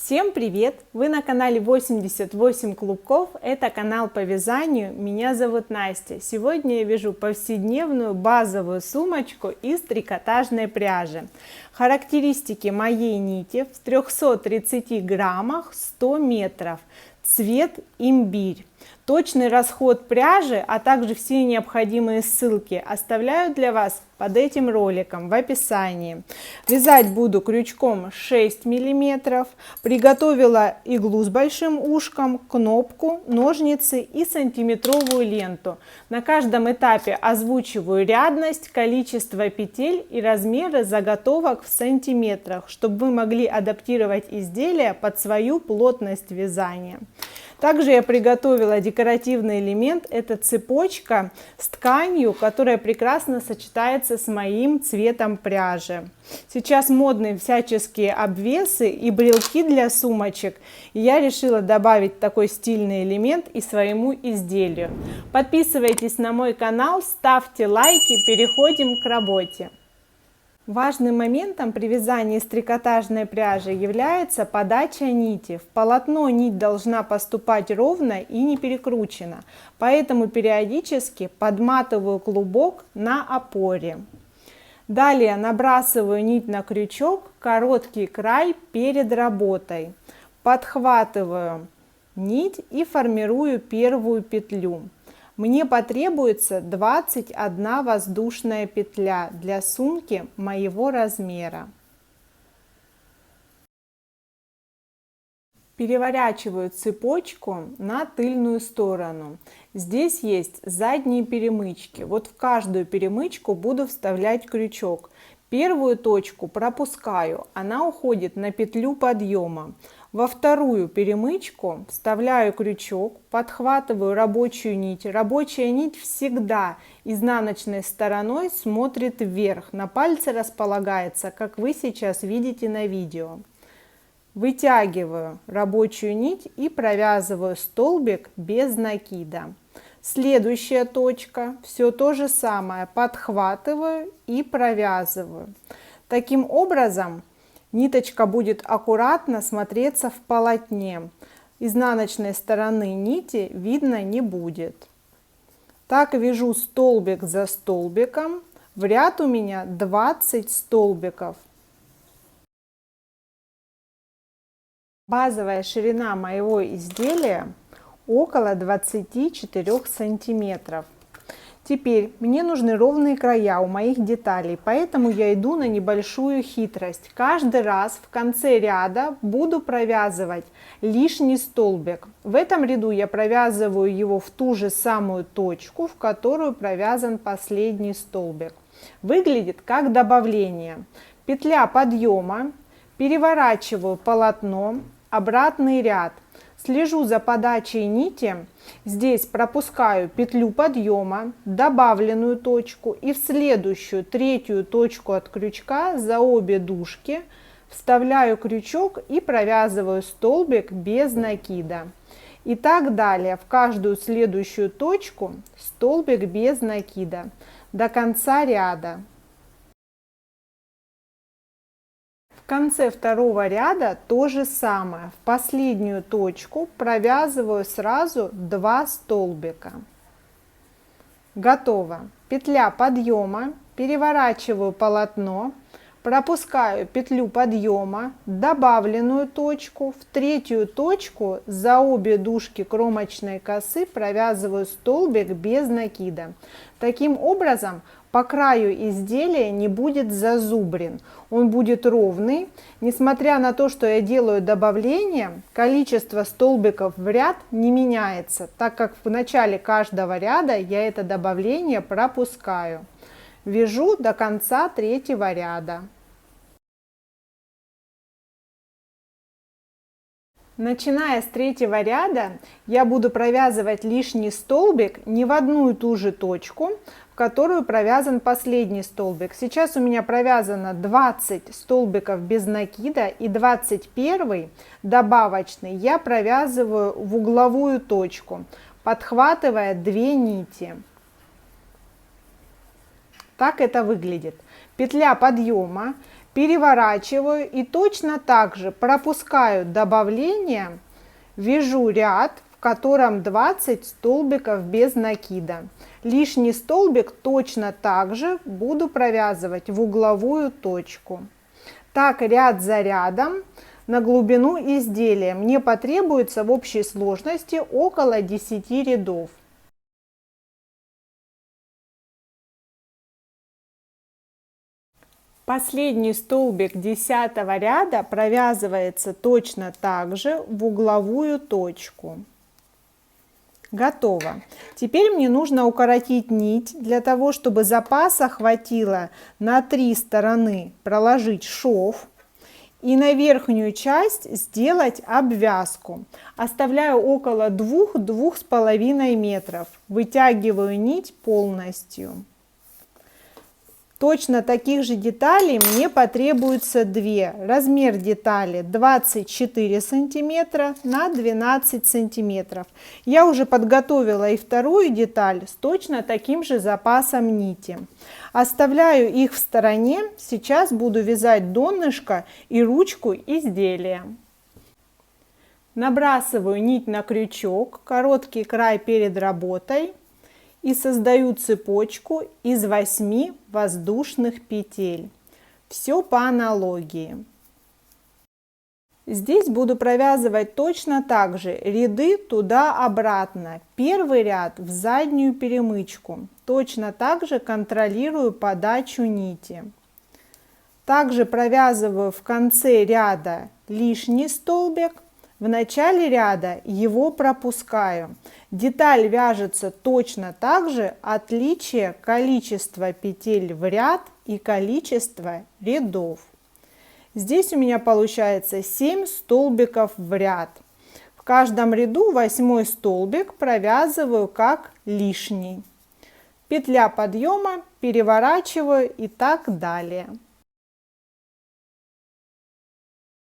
Всем привет! Вы на канале 88 клубков, это канал по вязанию, меня зовут Настя. Сегодня я вяжу повседневную базовую сумочку из трикотажной пряжи. Характеристики моей нити: в 330 граммах 100 метров, цвет имбирь. Точный расход пряжи, а также все необходимые ссылки оставляю для вас под этим роликом в описании. Вязать буду крючком 6 мм. Приготовила иглу с большим ушком, кнопку, ножницы и сантиметровую ленту. На каждом этапе озвучиваю рядность, количество петель и размеры заготовок в сантиметрах, чтобы вы могли адаптировать изделие под свою плотность вязания. Также я приготовила декоративный элемент, это цепочка с тканью, которая прекрасно сочетается с моим цветом пряжи. Сейчас модны всяческие обвесы и брелки для сумочек, и я решила добавить такой стильный элемент и своему изделию. Подписывайтесь на мой канал, ставьте лайки, переходим к работе. Важным моментом при вязании из трикотажной пряжи является подача нити. В полотно нить должна поступать ровно и не перекручена, поэтому периодически подматываю клубок на опоре. Далее набрасываю нить на крючок, короткий край перед работой. Подхватываю нить и формирую первую петлю. Мне потребуется 21 воздушная петля для сумки моего размера. Переворачиваю цепочку на тыльную сторону. Здесь есть задние перемычки. Вот в каждую перемычку буду вставлять крючок. Первую точку пропускаю, она уходит на петлю подъема. Во вторую перемычку вставляю крючок, подхватываю рабочую нить. Рабочая нить всегда изнаночной стороной смотрит вверх, на пальце располагается, как вы сейчас видите на видео. Вытягиваю рабочую нить и провязываю столбик без накида. Следующая точка, все то же самое, подхватываю и провязываю. Таким образом, ниточка будет аккуратно смотреться в полотне. Изнаночной стороны нити видно не будет. Так вяжу столбик за столбиком. В ряд у меня 20 столбиков. Базовая ширина моего изделия около 24 сантиметров. Теперь мне нужны ровные края у моих деталей, поэтому я иду на небольшую хитрость. Каждый раз в конце ряда буду провязывать лишний столбик. В этом ряду я провязываю его в ту же самую точку, в которую провязан последний столбик. Выглядит как добавление. Петля подъема, переворачиваю полотно, обратный ряд. Слежу за подачей нити, здесь пропускаю петлю подъема, добавленную точку и в следующую третью точку от крючка за обе дужки вставляю крючок и провязываю столбик без накида. И так далее, в каждую следующую точку столбик без накида до конца ряда. В конце второго ряда то же самое. В последнюю точку провязываю сразу 2 столбика. Готово. Петля подъема, переворачиваю полотно, пропускаю петлю подъема, добавленную точку, в третью точку за обе дужки кромочной косы провязываю столбик без накида. Таким образом, по краю изделия не будет зазубрин, он будет ровный. Несмотря на то, что я делаю добавление, количество столбиков в ряд не меняется, так как в начале каждого ряда я это добавление пропускаю. Вяжу до конца третьего ряда. Начиная с третьего ряда я буду провязывать лишний столбик не в одну и ту же точку, в которую провязан последний столбик. Сейчас у меня провязано 20 столбиков без накида, и 21 добавочный я провязываю в угловую точку, подхватывая 2 нити. Так это выглядит. Петля подъема, Переворачиваю и точно так же пропускаю добавление, вяжу ряд, в котором 20 столбиков без накида. Лишний столбик точно так же буду провязывать в угловую точку. Так ряд за рядом на глубину изделия мне потребуется в общей сложности около 10 рядов. Последний столбик 10-го ряда провязывается точно так же в угловую точку. Готово. Теперь мне нужно укоротить нить для того, чтобы запаса хватило на 3 стороны проложить шов и на верхнюю часть сделать обвязку. Оставляю около 2–2,5 метров. Вытягиваю нить полностью. Точно таких же деталей мне потребуется 2. Размер детали 24 сантиметра на 12 сантиметров. Я уже подготовила и вторую деталь с точно таким же запасом нити. Оставляю их в стороне. Сейчас буду вязать донышко и ручку изделия. Набрасываю нить на крючок, короткий край перед работой. И создаю цепочку из 8 воздушных петель. Все по аналогии. Здесь буду провязывать точно так же ряды туда-обратно. Первый ряд в заднюю перемычку. Точно так же контролирую подачу нити. Также провязываю в конце ряда лишний столбик. В начале ряда его пропускаю. Деталь вяжется точно так же, отличие количества петель в ряд и количество рядов. Здесь у меня получается 7 столбиков в ряд. В каждом ряду 8 столбик провязываю как лишний. Петля подъема, переворачиваю и так далее.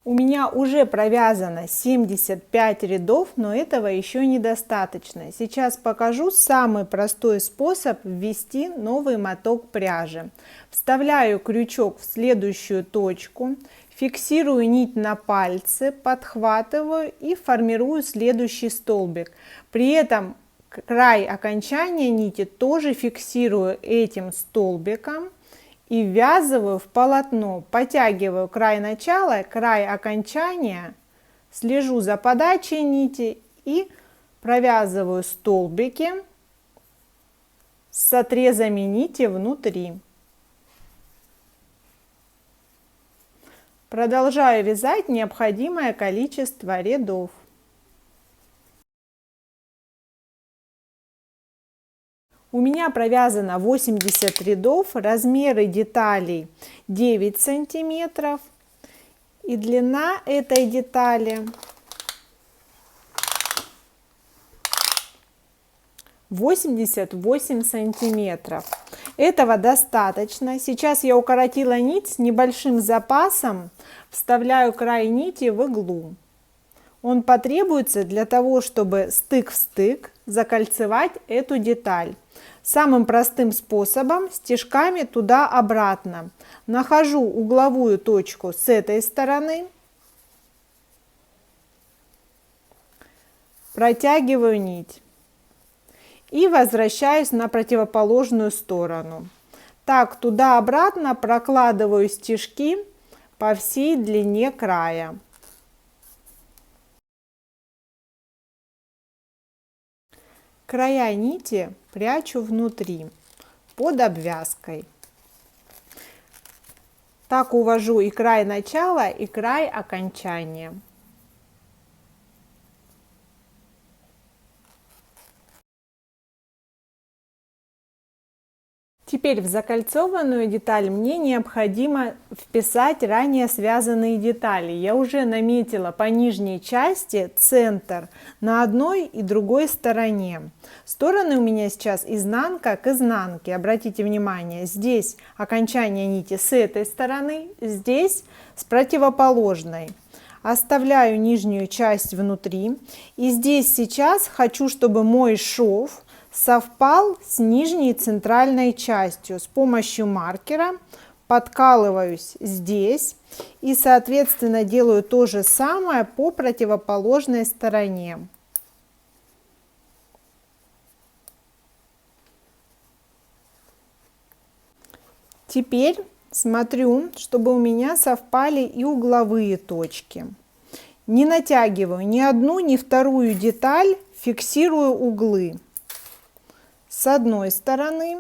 У меня уже провязано 75 рядов, но этого еще недостаточно. Сейчас покажу самый простой способ ввести новый моток пряжи. Вставляю крючок в следующую точку, фиксирую нить на пальце, подхватываю и формирую следующий столбик. При этом край окончания нити тоже фиксирую этим столбиком. И ввязываю в полотно, подтягиваю край начала, край окончания, слежу за подачей нити и провязываю столбики с отрезами нити внутри. Продолжаю вязать необходимое количество рядов. У меня провязано 80 рядов, размеры деталей 9 сантиметров и длина этой детали 88 сантиметров. Этого достаточно. Сейчас я укоротила нить с небольшим запасом, вставляю край нити в иглу. Он потребуется для того, чтобы стык в стык закольцевать эту деталь. Самым простым способом стежками туда-обратно. Нахожу угловую точку с этой стороны, протягиваю нить и возвращаюсь на противоположную сторону. Так туда-обратно прокладываю стежки по всей длине края. Края нити прячу внутри под обвязкой. Так увожу и край начала, и край окончания. Теперь в закольцованную деталь мне необходимо вписать ранее связанные детали. Я уже наметила по нижней части центр на одной и другой стороне. Стороны у меня сейчас изнанка к изнанке. Обратите внимание, здесь окончание нити с этой стороны, здесь с противоположной. Оставляю нижнюю часть внутри. И здесь сейчас хочу, чтобы мой шов совпал с нижней центральной частью. С помощью маркера подкалываюсь здесь и, соответственно, делаю то же самое по противоположной стороне. Теперь смотрю, чтобы у меня совпали и угловые точки. Не натягиваю ни одну, ни вторую деталь, фиксирую углы с одной стороны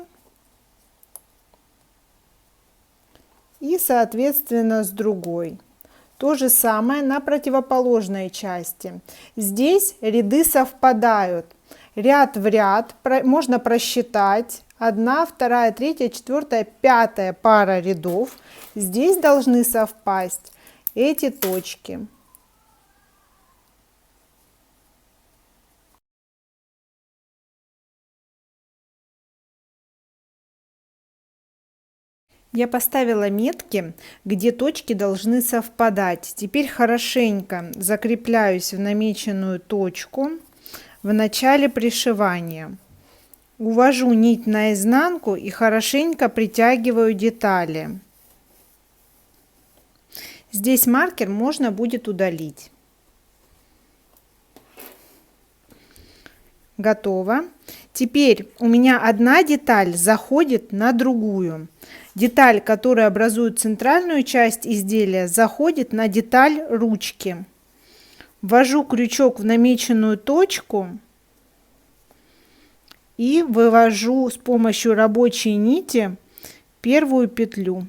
и, соответственно, с другой. То же самое на противоположной части. Здесь ряды совпадают. Ряд в ряд можно просчитать. 1, 2, 3, 4, 5 пара рядов. Здесь должны совпасть эти точки. Я поставила метки, где точки должны совпадать. Теперь хорошенько закрепляюсь в намеченную точку в начале пришивания. Увожу нить наизнанку и хорошенько притягиваю детали. Здесь маркер можно будет удалить. Готово. Теперь у меня одна деталь заходит на другую. Деталь, которая образует центральную часть изделия, заходит на деталь ручки. Ввожу крючок в намеченную точку и вывожу с помощью рабочей нити первую петлю.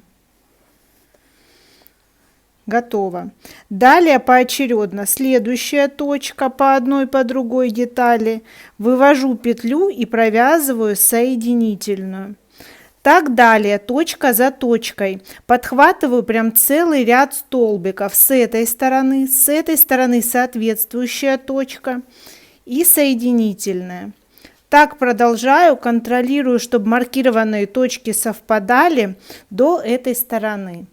Готово. Далее поочередно следующая точка по одной, по другой детали. Вывожу петлю и провязываю соединительную. Так далее, точка за точкой. Подхватываю прям целый ряд столбиков с этой стороны соответствующая точка и соединительная. Так продолжаю, контролирую, чтобы маркированные точки совпадали до этой стороны.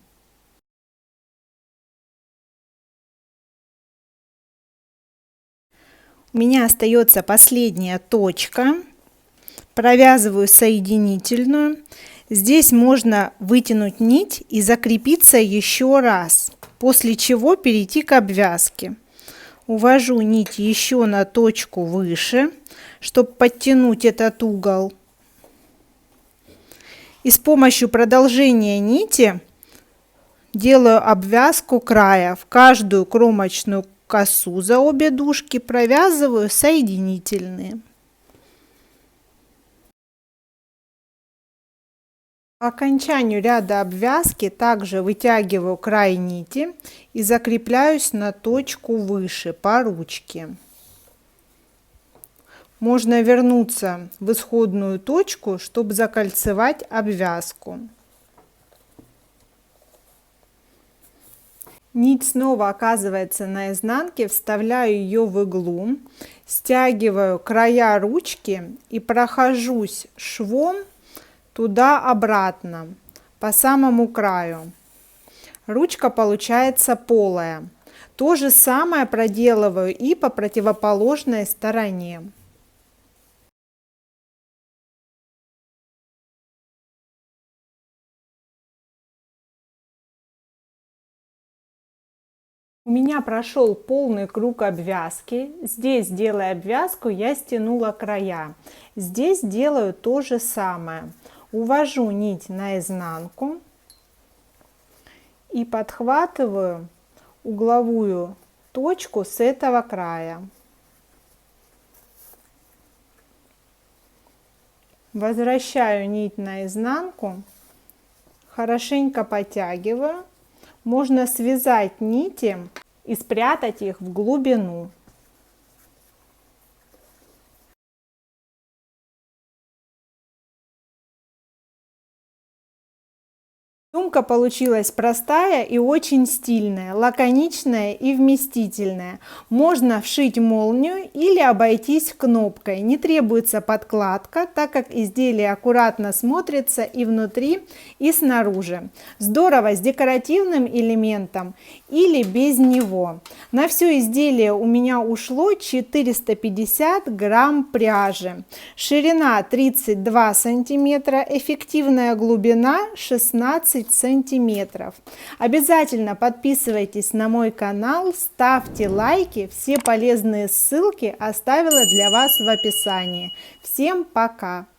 У меня остается последняя точка. Провязываю соединительную. Здесь можно вытянуть нить и закрепиться еще раз, после чего перейти к обвязке. Увожу нить еще на точку выше, чтобы подтянуть этот угол. И с помощью продолжения нити делаю обвязку края. В каждую кромочную косу за обе дужки провязываю соединительные. По окончанию ряда обвязки также вытягиваю край нити и закрепляюсь на точку выше по ручке. Можно вернуться в исходную точку, чтобы закольцевать обвязку. Нить снова оказывается на изнанке, вставляю ее в иглу, стягиваю края ручки и прохожусь швом туда-обратно по самому краю. Ручка получается полая. То же самое проделываю и по противоположной стороне. У меня прошел полный круг обвязки. Здесь, делая обвязку, я стянула края. Здесь делаю то же самое. Увожу нить наизнанку и подхватываю угловую точку с этого края. Возвращаю нить наизнанку, хорошенько подтягиваю. Можно связать нити и спрятать их в глубину. Сумка получилась простая и очень стильная, лаконичная и вместительная. Можно вшить молнию или обойтись кнопкой. Не требуется подкладка, так как изделие аккуратно смотрится и внутри, и снаружи. Здорово с декоративным элементом или без него. На все изделие у меня ушло 450 грамм пряжи. Ширина 32 сантиметра, эффективная глубина 16 сантиметров. сантиметров. Обязательно подписывайтесь на мой канал, ставьте лайки, все полезные ссылки оставила для вас в описании. Всем пока!